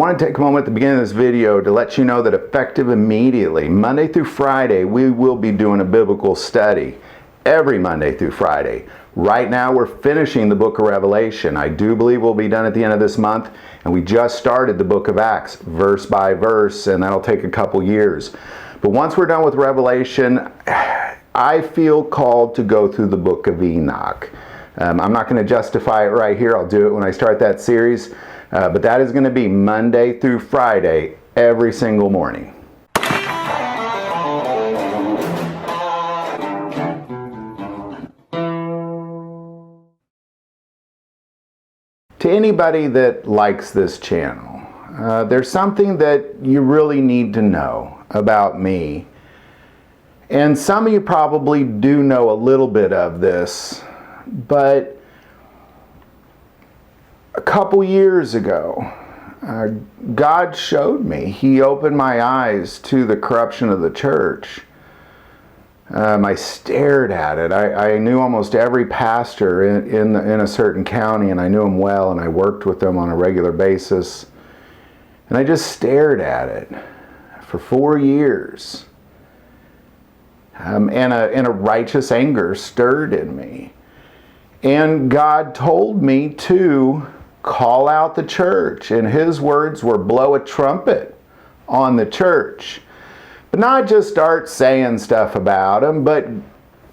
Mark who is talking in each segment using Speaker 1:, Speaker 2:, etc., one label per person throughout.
Speaker 1: want to take a moment at the beginning of this video to let you know that effective immediately, Monday through Friday, we will be doing a biblical study every Monday through Friday. Right now we're finishing the book of Revelation. I do believe we'll be done at the end of this month, and we just started the book of Acts verse by verse, and that'll take a couple years. But once we're done with Revelation, I feel called to go through the book of Enoch. I'm not going to justify it right here. I'll do it when I start that series. But that is going to be Monday through Friday, every single morning. To anybody that likes this channel, there's something that you really need to know about me. And some of you probably do know a little bit of this, but a couple years ago, God showed me. He opened my eyes to the corruption of the church. I stared at it. I knew almost every pastor in a certain county, and I knew them well, and I worked with them on a regular basis. And I just stared at it for 4 years. And a righteous anger stirred in me. And God told me to call out the church. And His words were, blow a trumpet on the church. But not just start saying stuff about them, but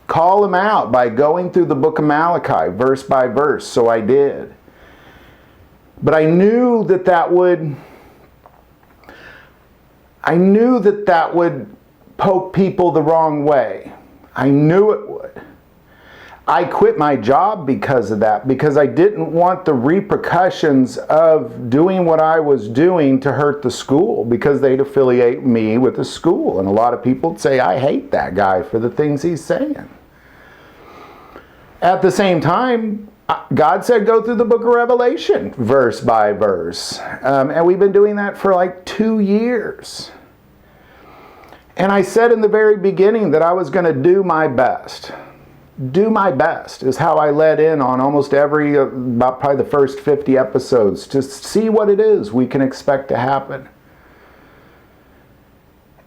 Speaker 1: call them out by going through the book of Malachi, verse by verse. So I did. But I knew that that would poke people the wrong way. I knew it would. I quit my job because of that, because I didn't want the repercussions of doing what I was doing to hurt the school, because they'd affiliate me with the school. And a lot of people would say, I hate that guy for the things he's saying. At the same time, God said go through the book of Revelation, verse by verse. And we've been doing that for like 2 years. And I said in the very beginning that I was going to do my best. Do my best is how I led in on almost every, about probably the first 50 episodes, to see what it is we can expect to happen.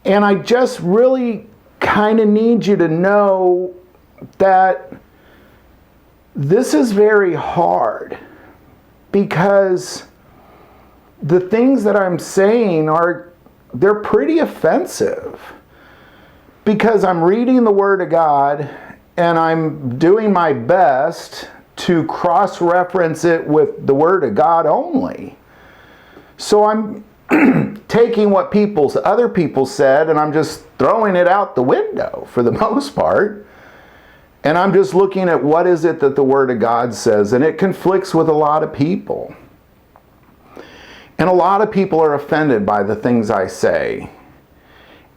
Speaker 1: And I just really kind of need you to know that this is very hard, because the things that I'm saying they're pretty offensive, because I'm reading the Word of God and I'm doing my best to cross-reference it with the Word of God only. So I'm taking what other people said, and I'm just throwing it out the window for the most part. And I'm just looking at what is it that the Word of God says, and it conflicts with a lot of people. And a lot of people are offended by the things I say.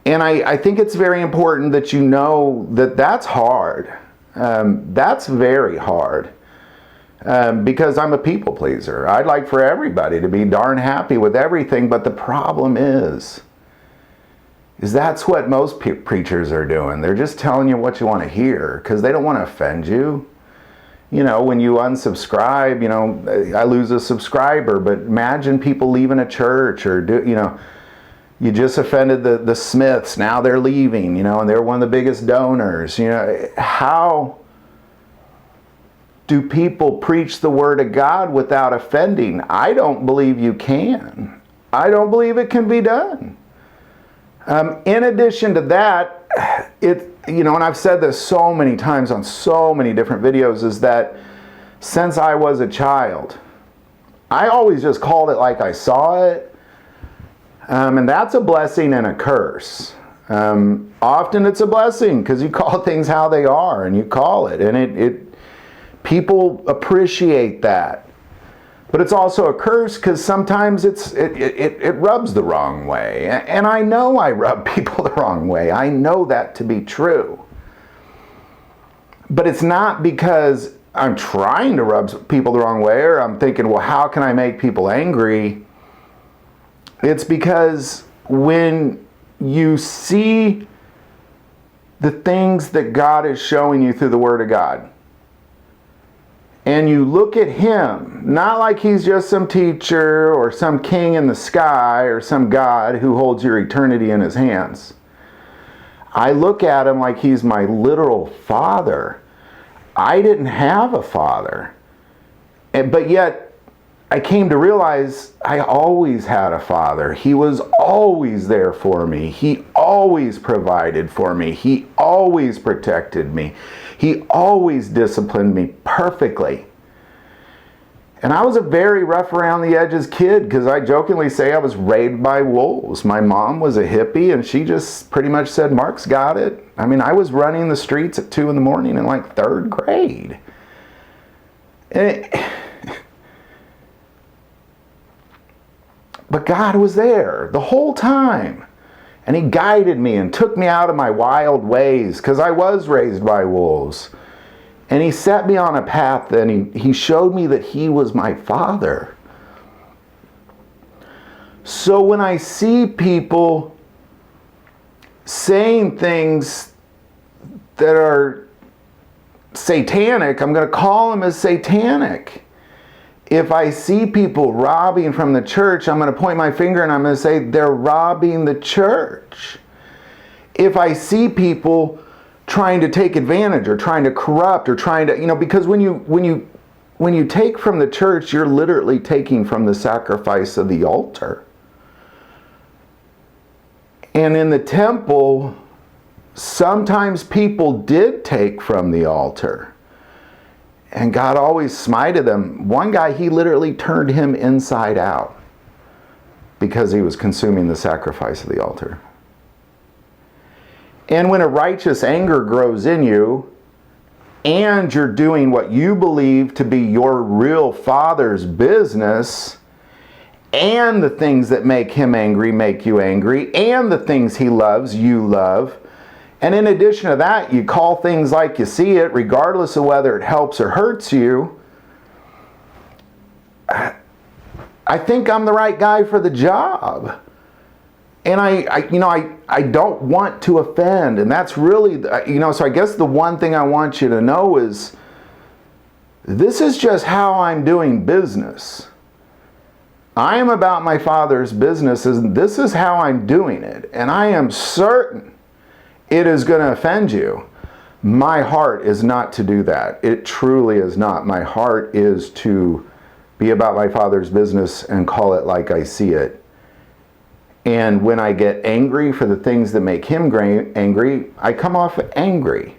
Speaker 1: And I think it's very important that you know that that's hard. That's very hard. Because I'm a people pleaser. I'd like for everybody to be darn happy with everything, but the problem is that's what most preachers are doing. They're just telling you what you want to hear, because they don't want to offend you. You know, when you unsubscribe, you know, I lose a subscriber, but imagine people leaving a church, or you just offended the Smiths, now they're leaving, you know, and they're one of the biggest donors. You know, how do people preach the Word of God without offending? I don't believe you can. I don't believe it can be done. In addition to that, and I've said this so many times on so many different videos, is that since I was a child, I always just called it like I saw it. And that's a blessing and a curse. Often it's a blessing because you call things how they are, and you call it, and people appreciate that. But it's also a curse because sometimes it rubs the wrong way. And I know I rub people the wrong way. I know that to be true. But it's not because I'm trying to rub people the wrong way, or I'm thinking, well, how can I make people angry? It's because when you see the things that God is showing you through the Word of God, and you look at him, not like he's just some teacher or some king in the sky or some God who holds your eternity in his hands. I look at him like he's my literal father. I didn't have a father. But yet, I came to realize I always had a father. He was always there for me. He always provided for me. He always protected me. He always disciplined me perfectly. And I was a very rough around the edges kid, because I jokingly say I was raised by wolves. My mom was a hippie, and she just pretty much said, Mark's got it. I mean, I was running the streets at 2 in the morning in like 3rd grade. But God was there the whole time. And he guided me and took me out of my wild ways, because I was raised by wolves. And he set me on a path, and he showed me that he was my father. So when I see people saying things that are satanic, I'm going to call them as satanic. If I see people robbing from the church, I'm going to point my finger and I'm going to say they're robbing the church. If I see people trying to take advantage or trying to corrupt or trying to, because when you take from the church, you're literally taking from the sacrifice of the altar. And in the temple, sometimes people did take from the altar. And God always smited them. One guy, he literally turned him inside out because he was consuming the sacrifice of the altar. And when a righteous anger grows in you, and you're doing what you believe to be your real father's business, and the things that make him angry make you angry, and the things he loves, you love, and in addition to that, you call things like you see it, regardless of whether it helps or hurts you, I think I'm the right guy for the job. And I don't want to offend. And that's really, so I guess the one thing I want you to know is, this is just how I'm doing business. I am about my Father's business, and this is how I'm doing it. And I am certain it is going to offend you. My heart is not to do that. It truly is not. My heart is to be about my Father's business and call it like I see it. And when I get angry for the things that make him angry, I come off angry.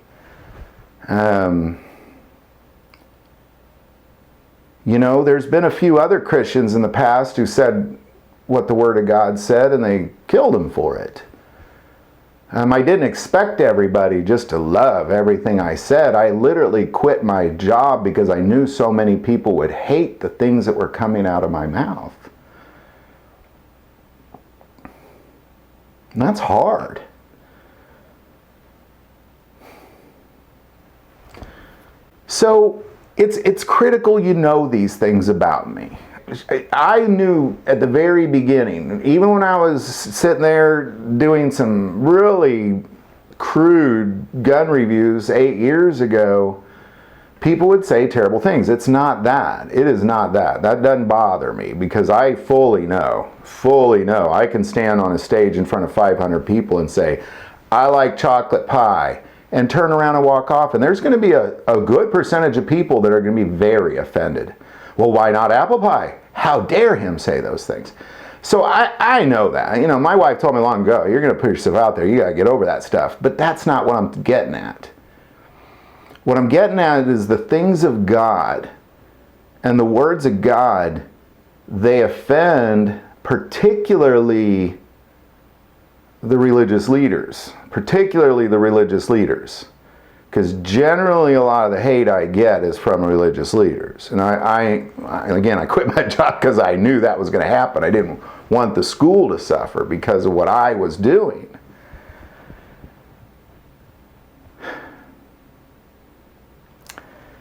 Speaker 1: There's been a few other Christians in the past who said what the Word of God said, and they killed him for it. I didn't expect everybody just to love everything I said. I literally quit my job because I knew so many people would hate the things that were coming out of my mouth. And that's hard. So it's critical you know these things about me. I knew at the very beginning, even when I was sitting there doing some really crude gun reviews 8 years ago, people would say terrible things. It's not that. It is not that. That doesn't bother me, because I fully know. I can stand on a stage in front of 500 people and say, I like chocolate pie, and turn around and walk off. And there's going to be a good percentage of people that are going to be very offended. Well, why not apple pie? How dare him say those things? So I know that. My wife told me long ago, you're going to put yourself out there. You got to get over that stuff. But that's not what I'm getting at. What I'm getting at is the things of God and the words of God, they offend particularly the religious leaders. Because generally a lot of the hate I get is from religious leaders. And I quit my job because I knew that was going to happen. I didn't want the school to suffer because of what I was doing.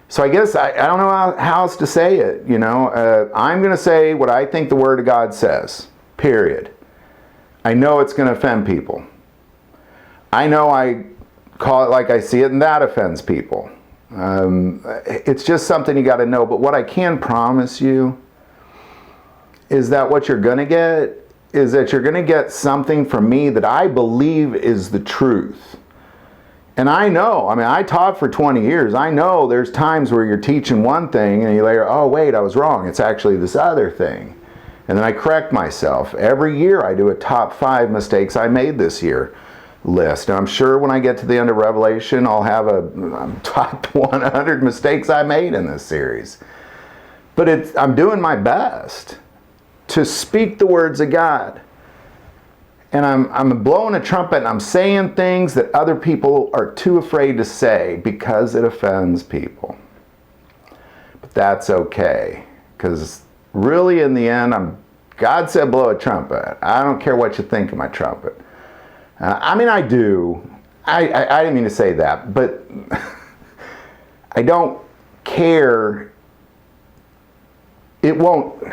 Speaker 1: So I guess I don't know how else to say it. I'm going to say what I think the Word of God says, period. I know it's going to offend people. I know I call it like I see it, and that offends people. It's just something you got to know. But what I can promise you is that what you're going to get is that you're going to get something from me that I believe is the truth. And I know, I mean, I taught for 20 years. I know there's times where you're teaching one thing and you later, oh, wait, I was wrong. It's actually this other thing. And then I correct myself. Every year I do a top 5 mistakes I made this year list. And I'm sure when I get to the end of Revelation, I'll have a top 100 mistakes I made in this series. But I'm doing my best to speak the words of God. And I'm blowing a trumpet and I'm saying things that other people are too afraid to say because it offends people. But that's okay, because really in the end, God said blow a trumpet. I don't care what you think of my trumpet. I mean, I do. I didn't mean to say that, but I don't care. It won't.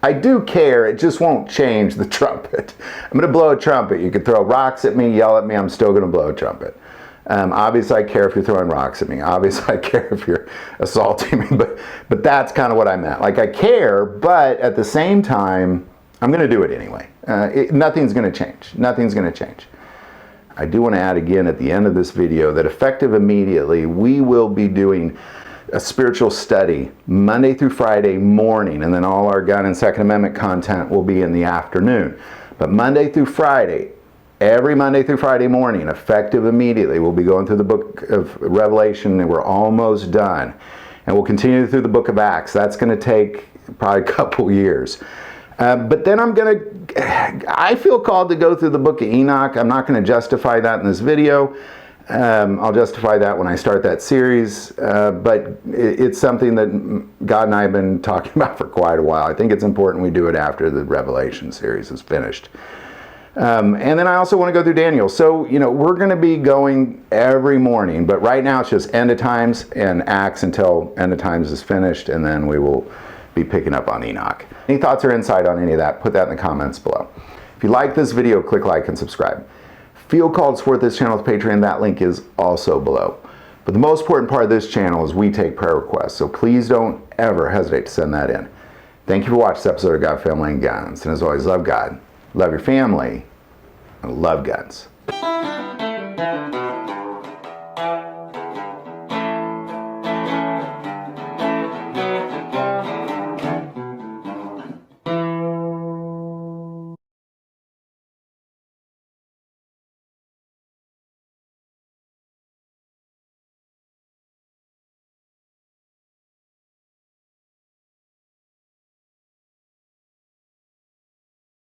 Speaker 1: I do care, it just won't change the trumpet. I'm going to blow a trumpet. You can throw rocks at me, yell at me, I'm still going to blow a trumpet. Obviously I care if you're throwing rocks at me. Obviously I care if you're assaulting me, but that's kind of what I meant. Like, I care, but at the same time, I'm going to do it anyway. Nothing's going to change. Nothing's going to change. I do want to add again at the end of this video that effective immediately, we will be doing a spiritual study Monday through Friday morning, and then all our gun and Second Amendment content will be in the afternoon. But Monday through Friday, every Monday through Friday morning, effective immediately, we'll be going through the book of Revelation, and we're almost done. And we'll continue through the book of Acts. That's going to take probably a couple years. But then I feel called to go through the book of Enoch. I'm not going to justify that in this video. I'll justify that when I start that series, but it's something that God and I have been talking about for quite a while. I think it's important we do it after the Revelation series is finished. And then I also want to go through Daniel. So, we're going to be going every morning, but right now it's just End of Times and Acts until End of Times is finished, and then we will be picking up on Enoch. Any thoughts or insight on any of that, put that in the comments below. If you like this video, click like and subscribe. Feel called to support this channel with Patreon. That link is also below. But the most important part of this channel is we take prayer requests, so please don't ever hesitate to send that in. Thank you for watching this episode of God, Family, and Guns. And as always, love God, love your family, and love guns.